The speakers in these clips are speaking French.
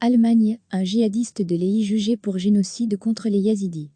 Allemagne, un djihadiste de l'EI jugé pour génocide contre les Yazidis.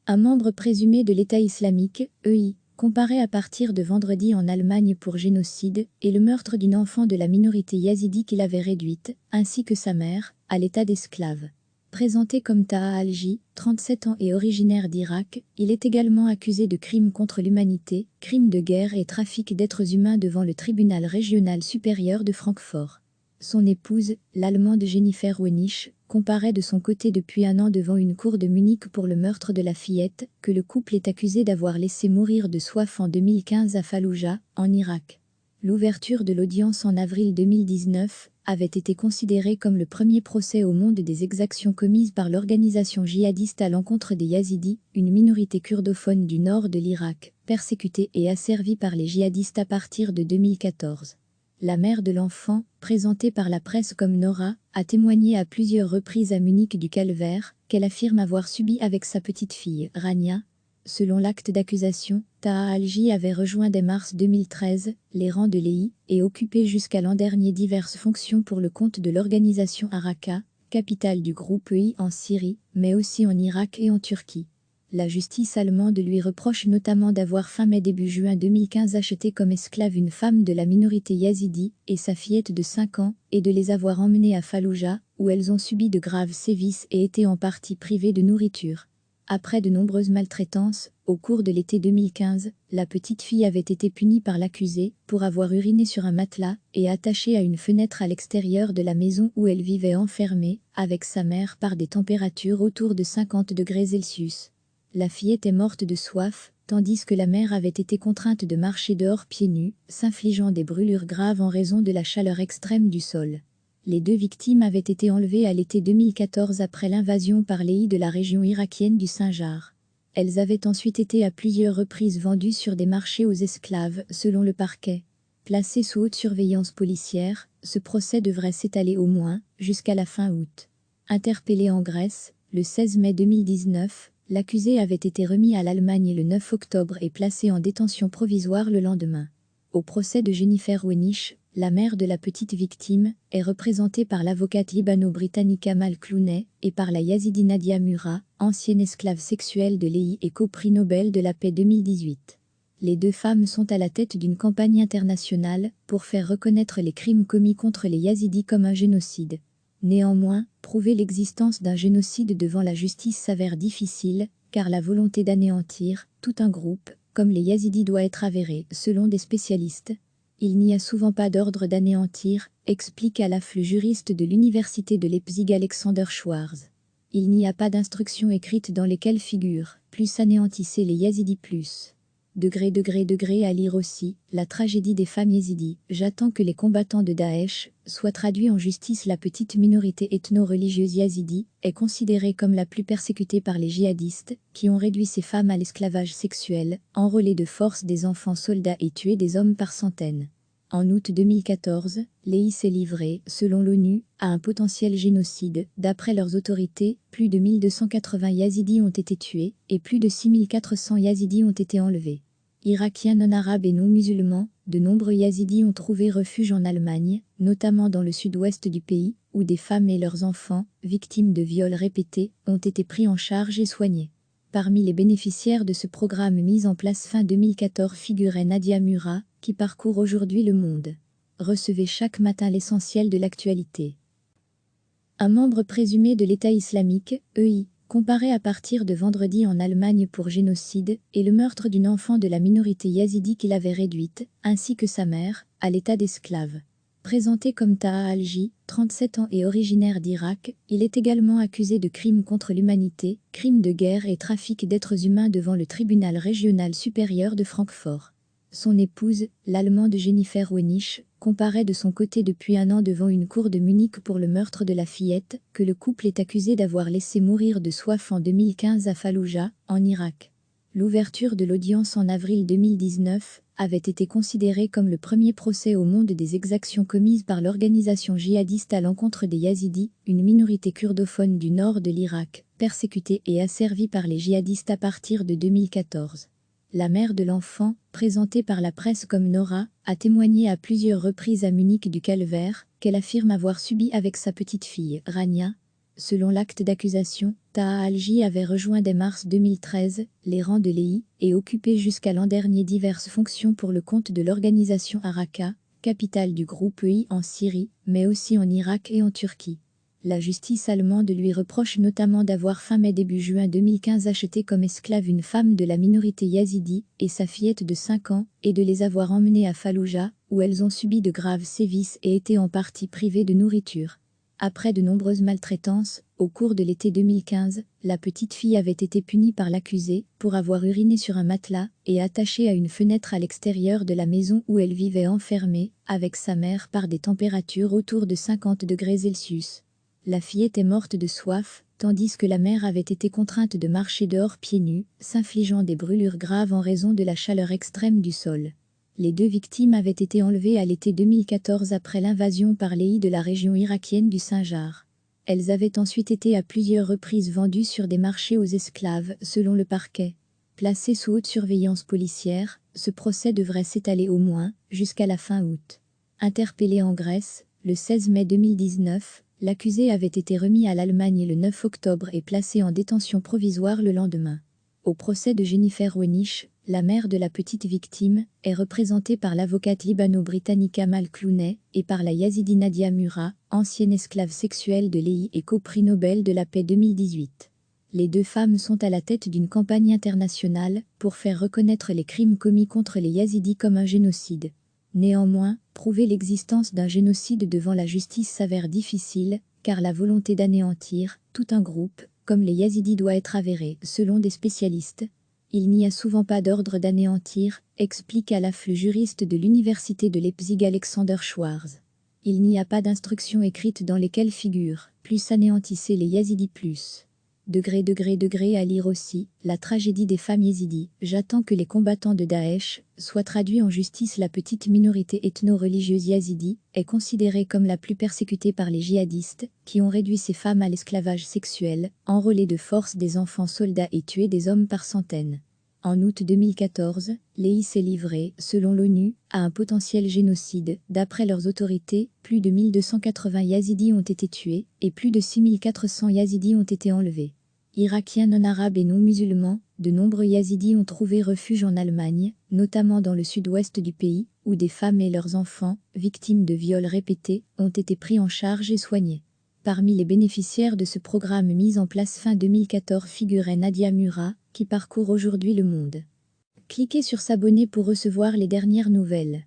Un membre présumé de l'État islamique, EI, comparé à partir de vendredi en Allemagne pour génocide et le meurtre d'une enfant de la minorité yazidi qu'il avait réduite, ainsi que sa mère, à l'état d'esclave. Présenté comme Taha Alji, 37 ans et originaire d'Irak, il est également accusé de crimes contre l'humanité, crimes de guerre et trafic d'êtres humains devant le tribunal régional supérieur de Francfort. Son épouse, l'Allemande Jennifer Wenisch, comparaît de son côté depuis un an devant une cour de Munich pour le meurtre de la fillette, que le couple est accusé d'avoir laissé mourir de soif en 2015 à Falloujah, en Irak. L'ouverture de l'audience en avril 2019 avait été considérée comme le premier procès au monde des exactions commises par l'organisation djihadiste à l'encontre des Yazidis, une minorité kurdophone du nord de l'Irak, persécutée et asservie par les djihadistes à partir de 2014. La mère de l'enfant, présentée par la presse comme Nora, a témoigné à plusieurs reprises à Munich du calvaire qu'elle affirme avoir subi avec sa petite fille, Rania. Selon l'acte d'accusation, Taha Alji avait rejoint dès mars 2013 les rangs de l'EI et occupé jusqu'à l'an dernier diverses fonctions pour le compte de l'organisation Araka, capitale du groupe EI en Syrie, mais aussi en Irak et en Turquie. La justice allemande lui reproche notamment d'avoir fin mai début juin 2015 acheté comme esclave une femme de la minorité yazidi et sa fillette de 5 ans et de les avoir emmenées à Falloujah, où elles ont subi de graves sévices et été en partie privées de nourriture. Après de nombreuses maltraitances, au cours de l'été 2015, la petite fille avait été punie par l'accusé pour avoir uriné sur un matelas et attaché à une fenêtre à l'extérieur de la maison où elle vivait enfermée, avec sa mère par des températures autour de 50 degrés Celsius. La fillette est morte de soif, tandis que la mère avait été contrainte de marcher dehors pieds nus, s'infligeant des brûlures graves en raison de la chaleur extrême du sol. Les deux victimes avaient été enlevées à l'été 2014 après l'invasion par l'EI de la région irakienne du Sinjar. Elles avaient ensuite été à plusieurs reprises vendues sur des marchés aux esclaves, selon le parquet. Placé sous haute surveillance policière, ce procès devrait s'étaler au moins jusqu'à la fin août. Interpellé en Grèce, le 16 mai 2019, l'accusé avait été remis à l'Allemagne le 9 octobre et placé en détention provisoire le lendemain. Au procès de Jennifer Wenisch, la mère de la petite victime, est représentée par l'avocate libano-britannique Amal Clooney et par la yazidi Nadia Murad, ancienne esclave sexuelle de l'EI et co-prix Nobel de la paix 2018. Les deux femmes sont à la tête d'une campagne internationale pour faire reconnaître les crimes commis contre les yazidis comme un génocide. Néanmoins, prouver l'existence d'un génocide devant la justice s'avère difficile, car la volonté d'anéantir tout un groupe, comme les yazidis, doit être avérée, selon des spécialistes. Il n'y a souvent pas d'ordre d'anéantir, explique à l'afflux juriste de l'université de Leipzig Alexander Schwarz. Il n'y a pas d'instructions écrites dans lesquelles figure « plus anéantissez les yazidis plus ». À lire aussi, la tragédie des femmes yézidis. J'attends que les combattants de Daesh soient traduits en justice. La petite minorité ethno-religieuse yazidi est considérée comme la plus persécutée par les djihadistes, qui ont réduit ces femmes à l'esclavage sexuel, enrôlé de force des enfants soldats et tué des hommes par centaines. En août 2014, l'EI s'est livré, selon l'ONU, à un potentiel génocide. D'après leurs autorités, plus de 1280 yazidis ont été tués et plus de 6400 yazidis ont été enlevés. Irakiens non arabes et non musulmans, de nombreux yazidis ont trouvé refuge en Allemagne, notamment dans le sud-ouest du pays, où des femmes et leurs enfants, victimes de viols répétés, ont été pris en charge et soignés. Parmi les bénéficiaires de ce programme mis en place fin 2014 figurait Nadia Murad, qui parcourt aujourd'hui le monde. Recevez chaque matin l'essentiel de l'actualité. Un membre présumé de l'État islamique, EI, comparé à partir de vendredi en Allemagne pour génocide et le meurtre d'une enfant de la minorité yazidi qu'il avait réduite, ainsi que sa mère, à l'état d'esclave. Présenté comme Taha Alji, 37 ans et originaire d'Irak, il est également accusé de crimes contre l'humanité, crimes de guerre et trafic d'êtres humains devant le tribunal régional supérieur de Francfort. Son épouse, l'Allemande Jennifer Wenisch, comparaît de son côté depuis un an devant une cour de Munich pour le meurtre de la fillette, que le couple est accusé d'avoir laissé mourir de soif en 2015 à Falloujah, en Irak. L'ouverture de l'audience en avril 2019 avait été considérée comme le premier procès au monde des exactions commises par l'organisation djihadiste à l'encontre des Yazidis, une minorité kurdophone du nord de l'Irak, persécutée et asservie par les djihadistes à partir de 2014. La mère de l'enfant, présentée par la presse comme Nora, a témoigné à plusieurs reprises à Munich du calvaire qu'elle affirme avoir subi avec sa petite fille, Rania. Selon l'acte d'accusation, Taha Alji avait rejoint dès mars 2013 les rangs de l'EI et occupé jusqu'à l'an dernier diverses fonctions pour le compte de l'organisation Araka, capitale du groupe EI en Syrie, mais aussi en Irak et en Turquie. La justice allemande lui reproche notamment d'avoir fin mai début juin 2015 acheté comme esclave une femme de la minorité yazidi et sa fillette de 5 ans et de les avoir emmenées à Falloujah, où elles ont subi de graves sévices et été en partie privées de nourriture. Après de nombreuses maltraitances, au cours de l'été 2015, la petite fille avait été punie par l'accusé pour avoir uriné sur un matelas et attaché à une fenêtre à l'extérieur de la maison où elle vivait enfermée, avec sa mère par des températures autour de 50 degrés Celsius. La fillette est morte de soif, tandis que la mère avait été contrainte de marcher dehors pieds nus, s'infligeant des brûlures graves en raison de la chaleur extrême du sol. Les 2 victimes avaient été enlevées à l'été 2014 après l'invasion par l'EI de la région irakienne du Sinjar. Elles avaient ensuite été à plusieurs reprises vendues sur des marchés aux esclaves, selon le parquet. Placé sous haute surveillance policière, ce procès devrait s'étaler au moins jusqu'à la fin août. Interpellé en Grèce, le 16 mai 2019, l'accusé avait été remis à l'Allemagne le 9 octobre et placé en détention provisoire le lendemain. Au procès de Jennifer Wenich, la mère de la petite victime, est représentée par l'avocate libano-britannique Amal Clooney et par la yazidi Nadia Mura, ancienne esclave sexuelle de l'EI et co-prix Nobel de la paix 2018. Les 2 femmes sont à la tête d'une campagne internationale pour faire reconnaître les crimes commis contre les yazidis comme un génocide. Néanmoins, prouver l'existence d'un génocide devant la justice s'avère difficile, car la volonté d'anéantir tout un groupe, comme les yazidis, doit être avérée, selon des spécialistes. Il n'y a souvent pas d'ordre d'anéantir, explique à l'afflux juriste de l'université de Leipzig Alexander Schwarz. Il n'y a pas d'instructions écrites dans lesquelles figure « plus anéantissez les yazidis plus ». Degré à lire aussi, la tragédie des femmes yézidis. J'attends que les combattants de Daesh soient traduits en justice. La petite minorité ethno-religieuse yazidi est considérée comme la plus persécutée par les djihadistes, qui ont réduit ces femmes à l'esclavage sexuel, enrôlé de force des enfants soldats et tué des hommes par centaines. En août 2014, l'EI s'est livré, selon l'ONU, à un potentiel génocide. D'après leurs autorités, plus de 1280 yazidis ont été tués et plus de 6400 yazidis ont été enlevés. Irakiens non arabes et non musulmans, de nombreux yazidis ont trouvé refuge en Allemagne, notamment dans le sud-ouest du pays, où des femmes et leurs enfants, victimes de viols répétés, ont été pris en charge et soignés. Parmi les bénéficiaires de ce programme mis en place fin 2014 figurait Nadia Mura, qui parcourt aujourd'hui le monde. Cliquez sur s'abonner pour recevoir les dernières nouvelles.